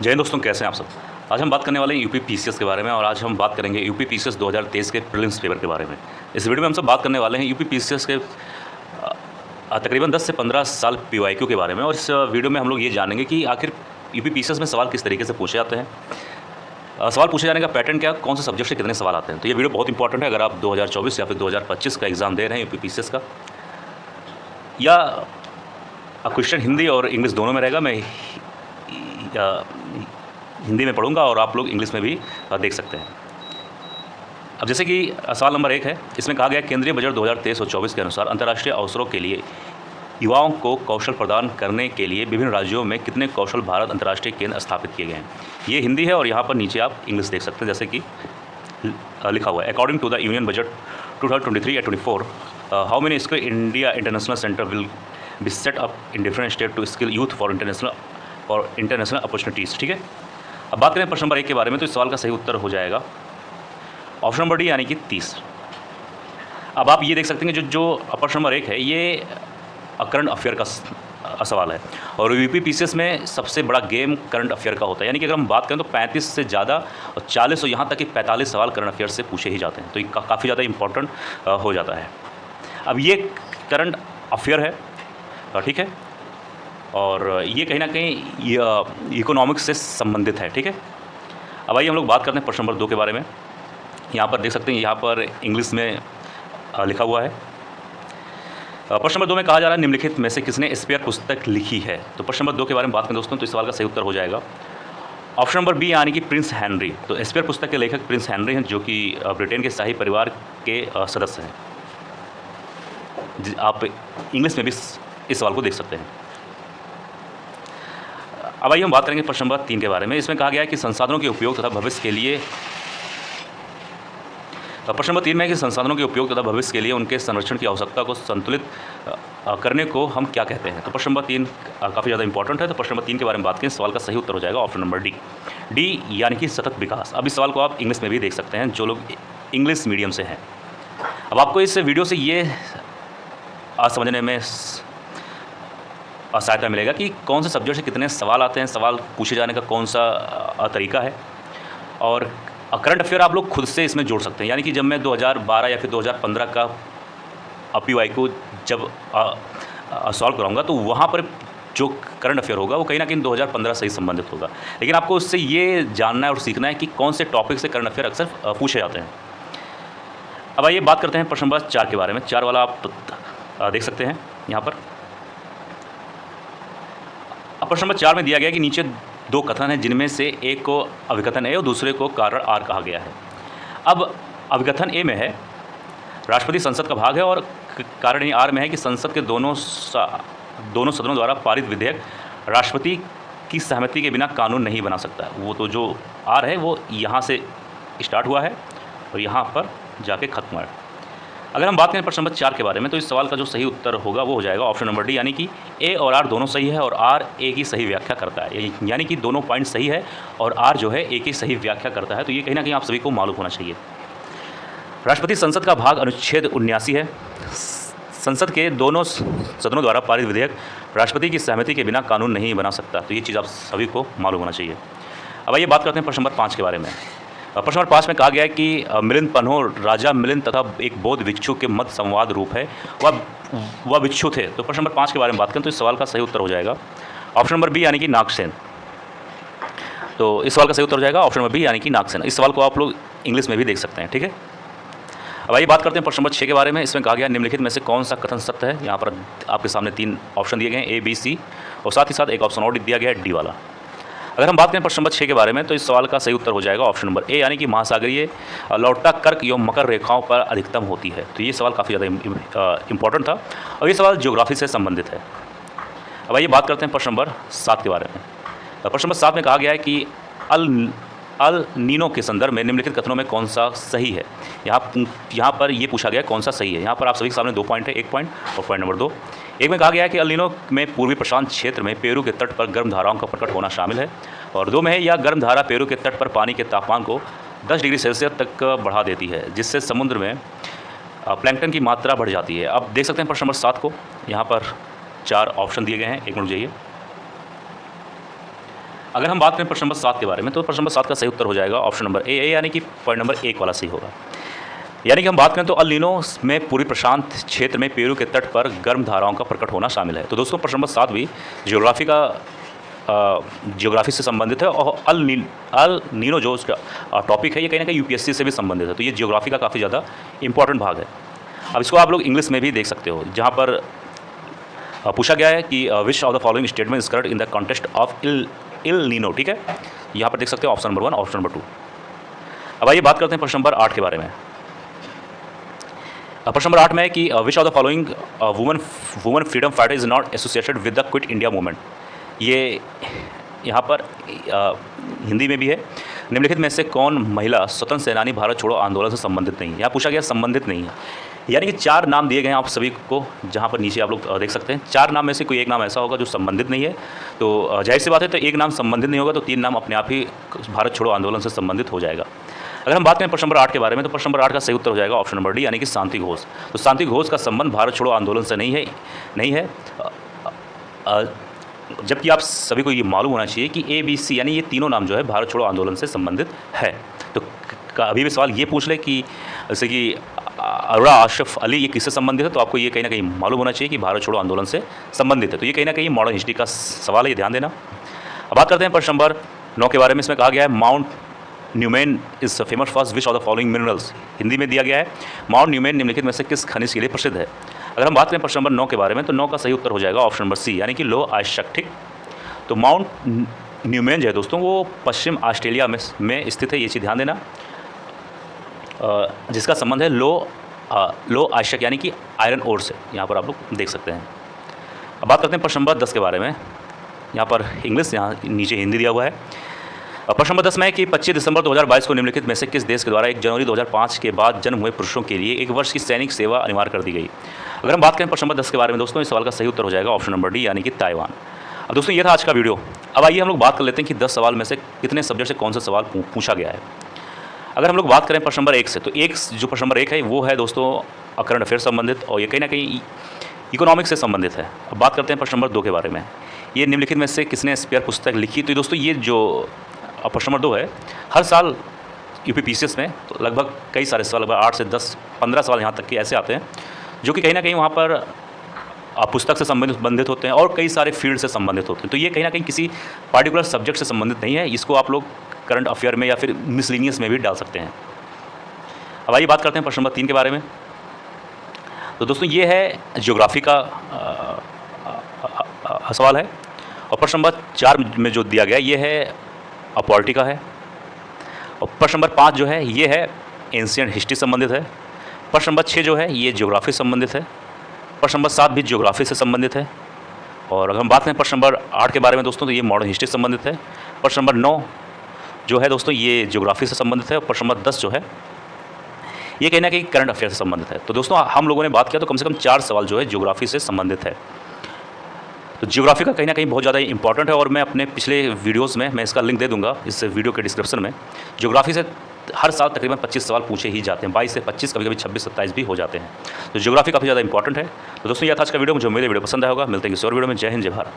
जय हिंद दोस्तों, कैसे हैं आप सब। आज हम बात करने वाले हैं यूपी पीसीएस के बारे में और आज हम बात करेंगे यूपी पीसीएस 2023 के प्रीलिम्स पेपर के बारे में। इस वीडियो में हम सब बात करने वाले हैं यूपी पीसीएस के तकरीबन 10 से 15 साल पीवाईक्यू के बारे में। और इस वीडियो में हम लोग ये जानेंगे कि आखिर यूपी पीसीएस में सवाल किस तरीके से पूछे जाते हैं, सवाल पूछे जाने का पैटर्न क्या, कौन से सब्जेक्ट से कितने सवाल आते हैं। तो ये वीडियो बहुत इंपॉर्टेंट है अगर आप 2024 या फिर 2025 का एग्ज़ाम दे रहे हैं यूपी पीसीएस का, या क्वेश्चन हिंदी और इंग्लिश दोनों में रहेगा। मैं हिंदी में पढ़ूंगा और आप लोग इंग्लिश में भी देख सकते हैं। अब जैसे कि सवाल नंबर 1 है, इसमें कहा गया केंद्रीय बजट 2023 और 24 के अनुसार अंतर्राष्ट्रीय अवसरों के लिए युवाओं को कौशल प्रदान करने के लिए विभिन्न राज्यों में कितने कौशल भारत अंतर्राष्ट्रीय केंद्र स्थापित किए गए हैं। ये हिंदी है और यहाँ पर नीचे आप इंग्लिश देख सकते हैं जैसे कि लिखा हुआ है। According to the union budget 2023 या 24 how many skill India international centre will be set up in different state to skill youth for international opportunities. ठीक है, अब बात करें प्रश्न नंबर 1 के बारे में, तो इस सवाल का सही उत्तर हो जाएगा ऑप्शन नंबर डी यानी कि 30। अब आप ये देख सकते हैं कि जो प्रश्न नंबर 1 है ये करंट अफेयर का सवाल है और यूपी पीसीएस में सबसे बड़ा गेम करंट अफेयर का होता है। यानी कि अगर हम बात करें तो 35 से ज़्यादा और 40 और यहाँ तक कि 45 सवाल करंट अफेयर से पूछे ही जाते हैं, तो ये काफ़ी ज़्यादा इंपॉर्टेंट हो जाता है। अब ये करंट अफेयर है, ठीक है, और ये कहीं ना कहीं इकोनॉमिक्स से संबंधित है। ठीक है, अब आइए हम लोग बात करते हैं प्रश्न नंबर 2 के बारे में। यहाँ पर देख सकते हैं, यहाँ पर इंग्लिश में लिखा हुआ है। प्रश्न नंबर 2 में कहा जा रहा है निम्नलिखित में से किसने स्पेयर पुस्तक लिखी है। तो प्रश्न नंबर 2 के बारे में बात करें दोस्तों, तो इस सवाल का सही उत्तर हो जाएगा ऑप्शन नंबर बी यानी कि प्रिंस हेनरी। तो स्पेयर पुस्तक के लेखक प्रिंस हेनरी हैं जो कि ब्रिटेन के शाही परिवार के सदस्य हैं। आप इंग्लिश में भी इस सवाल को देख सकते हैं। अब आइए हम बात करेंगे प्रश्न नंबर 3 के बारे में। इसमें कहा गया है कि संसाधनों के उपयोग तथा भविष्य के लिए, प्रश्न नंबर 3 में है कि संसाधनों के उपयोग तथा भविष्य के लिए उनके संरक्षण की आवश्यकता को संतुलित करने को हम क्या कहते हैं। तो प्रश्न नंबर 3 काफ़ी ज़्यादा इंपॉर्टेंट है। तो प्रश्न नंबर 3 के बारे में बात करें, सवाल का सही उत्तर हो जाएगा ऑप्शन नंबर डी यानी कि सतत विकास। अब इस सवाल को आप इंग्लिश में भी देख सकते हैं जो लोग इंग्लिश मीडियम से हैं। अब आपको इस वीडियो से ये समझने में सहायता मिलेगा कि कौन से सब्जेक्ट से कितने सवाल आते हैं, सवाल पूछे जाने का कौन सा तरीका है, और करंट अफेयर आप लोग खुद से इसमें जोड़ सकते हैं। यानी कि जब मैं 2012 या फिर 2015 का पीवाईक्यू जब सॉल्व कराऊंगा तो वहाँ पर जो करंट अफेयर होगा वो कहीं ना कहीं 2015 से ही संबंधित होगा। लेकिन आपको उससे ये जानना है और सीखना है कि कौन से टॉपिक से करंट अफेयर अक्सर पूछे जाते हैं। अब आइए बात करते हैं प्रश्न नंबर 4 के बारे में। 4 वाला आप देख सकते हैं यहाँ पर। अब प्रश्न नंबर 4 में दिया गया कि नीचे 2 कथन हैं जिनमें से एक को अभिकथन ए और दूसरे को कारण आर कहा गया है। अब अभिकथन ए में है राष्ट्रपति संसद का भाग है और कारण आर में है कि संसद के दोनों सदनों द्वारा पारित विधेयक राष्ट्रपति की सहमति के बिना कानून नहीं बना सकता। वो तो जो आर है वो यहाँ से स्टार्ट हुआ है और यहाँ पर जाके खत्म हुआ है। अगर हम बात करें प्रश्न नंबर 4 के बारे में, तो इस सवाल का जो सही उत्तर होगा वो हो जाएगा ऑप्शन नंबर डी यानी कि ए और आर दोनों सही है और आर ए की सही व्याख्या करता है। यानी कि दोनों पॉइंट सही है और आर जो है ए की सही व्याख्या करता है। तो ये कहीं ना कहीं आप सभी को मालूम होना चाहिए। राष्ट्रपति संसद का भाग अनुच्छेद 79 है। संसद के दोनों सदनों द्वारा पारित विधेयक राष्ट्रपति की सहमति के बिना कानून नहीं बना सकता। तो ये चीज़ आप सभी को मालूम होना चाहिए। अब आइए बात करते हैं प्रश्न नंबर 5 के बारे में। प्रश्न नंबर 5 में कहा गया है कि मिलिंद पन्हो राजा मिलिंद तथा एक बौद्ध भिक्षु के मत संवाद रूप है, वह भिक्षु थे। तो प्रश्न नंबर 5 के बारे में बात करें तो इस सवाल का सही उत्तर हो जाएगा ऑप्शन नंबर बी यानी कि नागसेन। तो इस सवाल का सही उत्तर हो जाएगा ऑप्शन नंबर बी यानी कि नागसेन। इस सवाल को आप लोग इंग्लिश में भी देख सकते हैं। ठीक है, अब आइए बात करते हैं प्रश्न नंबर 6 के बारे में। इसमें कहा गया निम्नलिखित में से कौन सा कथन सत्य है। यहाँ पर आपके सामने 3 ऑप्शन दिए गए हैं, ए बी सी, और साथ ही साथ एक ऑप्शन और दिया गया है डी वाला। अगर हम बात करें प्रश्न नंबर 6 के बारे में, तो इस सवाल का सही उत्तर हो जाएगा ऑप्शन नंबर ए यानी कि महासागरीय लौटा कर्क एवं मकर रेखाओं पर अधिकतम होती है। तो ये सवाल काफ़ी ज़्यादा इंपॉर्टेंट था और ये सवाल ज्योग्राफी से संबंधित है। अब आइए बात करते हैं प्रश्न नंबर 7 के बारे में। प्रश्न नंबर 7 में कहा गया है कि अल नीनो के संदर्भ में निम्नलिखित कथनों में कौन सा सही है। यहाँ पर ये पूछा गया कौन सा सही है। यहाँ पर आप सभी के सामने 2 पॉइंट है, 1 पॉइंट और पॉइंट नंबर 2। एक में कहा गया है कि अल नीनो में पूर्वी प्रशांत क्षेत्र में पेरू के तट पर गर्म धाराओं का प्रकट होना शामिल है, और 2 में है यह गर्म धारा पेरू के तट पर पानी के तापमान को 10 डिग्री सेल्सियस तक बढ़ा देती है, जिससे समुद्र में प्लैंकटन की मात्रा बढ़ जाती है। अब देख सकते हैं प्रश्न नंबर 7 को, यहाँ पर 4 ऑप्शन दिए गए हैं। एक मिनट जाइए। अगर हम बात करें प्रश्न नंबर 7 के बारे में, तो प्रश्न नंबर 7 का सही उत्तर हो जाएगा ऑप्शन नंबर ए, यानी कि पॉइंट नंबर 1 वाला सही होगा। यानी कि हम बात करें तो अल नीनो में पूरी प्रशांत क्षेत्र में पेरू के तट पर गर्म धाराओं का प्रकट होना शामिल है। तो दोस्तों प्रश्न नंबर 7 भी जियोग्राफी से संबंधित है, और अल नीनो जो उसका टॉपिक है, ये कहीं ना कहीं यूपीएससी से भी संबंधित है। तो ये जियोग्राफी का काफ़ी ज़्यादा इंपॉर्टेंट भाग है। अब इसको आप लोग इंग्लिश में भी देख सकते हो, जहाँ पर पूछा गया है कि which of the following statement is correct in the context of El Nino. ठीक है, यहाँ पर देख सकते हो ऑप्शन नंबर 1, ऑप्शन नंबर 2। अब आइए बात करते हैं प्रश्न नंबर 8 के बारे में। प्रश्न नंबर 8 में है कि which of the following woman freedom fighter is not associated with the quit India movement. ये यहाँ पर हिंदी में भी है, निम्नलिखित में से कौन महिला स्वतंत्र सेनानी भारत छोड़ो आंदोलन से संबंधित नहीं है। यहाँ पूछा गया संबंधित नहीं है, यानी कि 4 नाम दिए गए हैं आप सभी को, जहाँ पर नीचे आप लोग देख सकते हैं। 4 नाम में से कोई एक नाम ऐसा होगा जो संबंधित नहीं है, तो जाहिर सी बात है, तो एक नाम संबंधित नहीं होगा, तो 3 नाम अपने आप ही भारत छोड़ो आंदोलन से संबंधित हो जाएगा। अगर हम बात करें प्रश्न नंबर 8 के बारे में, तो प्रश्न नंबर 8 का सही उत्तर हो जाएगा ऑप्शन नंबर डी, यानी कि शांति घोष। तो शांति घोष का संबंध भारत छोड़ो आंदोलन से नहीं है। जबकि आप सभी को ये मालूम होना चाहिए कि ABC यानी ये तीनों नाम जो है भारत छोड़ो आंदोलन से संबंधित है। तो अभी भी सवाल ये पूछ ले कि जैसे कि अरोड़ा आशरफ अली ये किससे संबंधित है, तो आपको ये कहीं ना कहीं मालूम होना चाहिए कि भारत छोड़ो आंदोलन से संबंधित है। तो ये कहीं ना कहीं मॉडर्न हिस्ट्री का सवाल है, ये ध्यान देना। अब बात करते हैं प्रश्न नंबर 9 के बारे में। इसमें कहा गया है mount Neumann is famous for which of the following minerals. Hindi में दिया गया है माउंट न्यूमेन निम्नलिखित में से किस खनिज के लिए प्रसिद्ध है। अगर हम बात करें प्रश्न नंबर 9 के बारे में, तो 9 का सही उत्तर हो जाएगा ऑप्शन नंबर सी, यानी कि लोह अयस्क। ठीक, तो माउंट न्यूमेन जो है दोस्तों, वो पश्चिम ऑस्ट्रेलिया में स्थित है, ये चीज़ ध्यान देना, जिसका संबंध है लोह अयस्क यानी कि आयरन ओर से। यहाँ पर आप लोग देख सकते हैं। अब बात करते हैं प्रश्न नंबर 10 के बारे में। यहाँ पर इंग्लिश, यहाँ नीचे हिंदी दिया हुआ है। प्रश्न नंबर 10 में है कि 25 दिसंबर 2022 को निम्नलिखित में से किस देश के द्वारा 1 जनवरी 2005 के बाद जन्म हुए पुरुषों के लिए 1 वर्ष की सैनिक सेवा अनिवार्य कर दी गई। अगर हम बात करें प्रश्न नंबर 10 के बारे में दोस्तों, इस सवाल का सही उत्तर हो जाएगा ऑप्शन नंबर डी, यानी कि ताइवान। अब दोस्तों ये था आज का वीडियो। अब आइए हम लोग बात कर लेते हैं कि 10 सवाल में से कितने सब्जेक्ट से कौन सा सवाल पूछा गया है। अगर हम लोग बात करें प्रश्न नंबर 1 से, तो जो प्रश्न नंबर 1 है वो है दोस्तों करंट अफेयर संबंधित, और ये कहीं ना कहीं इकोनॉमिक्स से संबंधित है। अब बात करते हैं प्रश्न नंबर 2 के बारे में। ये निम्नलिखित में से किसने स्पेयर पुस्तक लिखी। तो दोस्तों ये जो प्रश्न नंबर 2 है, हर साल UPPCS में तो लगभग कई सारे सवाल, लगभग 8 से 10 15 सवाल यहाँ तक के ऐसे आते हैं जो कि कहीं ना कहीं वहाँ पर पुस्तक से संबंधित होते हैं और कई सारे फील्ड से संबंधित होते हैं। तो ये कहीं ना कहीं किसी पार्टिकुलर सब्जेक्ट से संबंधित नहीं है, इसको आप लोग करंट अफेयर में या फिर मिसलिनियस में भी डाल सकते हैं। अब आइए बात करते हैं प्रश्न नंबर 3 के बारे में। तो दोस्तों ये है ज्योग्राफी का सवाल है, और प्रश्न नंबर 4 में जो दिया गया ये है पॉलिटी का है, और प्रश्न नंबर 5 जो है ये है एंशिएंट हिस्ट्री संबंधित है। प्रश्न नंबर 6 जो है ये ज्योग्राफी संबंधित है। प्रश्न नंबर 7 भी ज्योग्राफी से संबंधित है। और अगर हम बात करें प्रश्न नंबर 8 के बारे में दोस्तों, तो ये मॉडर्न हिस्ट्री संबंधित है। प्रश्न नंबर 9 जो है दोस्तों ये ज्योग्राफी से संबंधित है। और प्रश्न नंबर 10 जो है ये कहीं ना कहीं करंट अफेयर से संबंधित है। तो दोस्तों हम लोगों ने बात किया तो कम से कम 4 सवाल जो है ज्योग्राफी से संबंधित है। तो ज्योग्राफी का कहीं ना कहीं बहुत ज़्यादा इंपॉर्टेंट है, और मैं अपने पिछले वीडियोस में मैं इसका लिंक दे दूंगा इस वीडियो के डिस्क्रिप्शन में। ज्योग्राफी से हर साल तकरीबन 25 सवाल पूछे ही जाते हैं, 22 से 25, कभी कभी 26-27 भी हो जाते हैं। तो ज्योग्राफी काफ़ी ज़्यादा इंपॉर्टेंट है। तो दोस्तों यह था आज का वीडियो। मुझे मेरे वीडियो पसंद आया होगा। मिलते हैं किसी और वीडियो में। जय हिंद, जय भारत।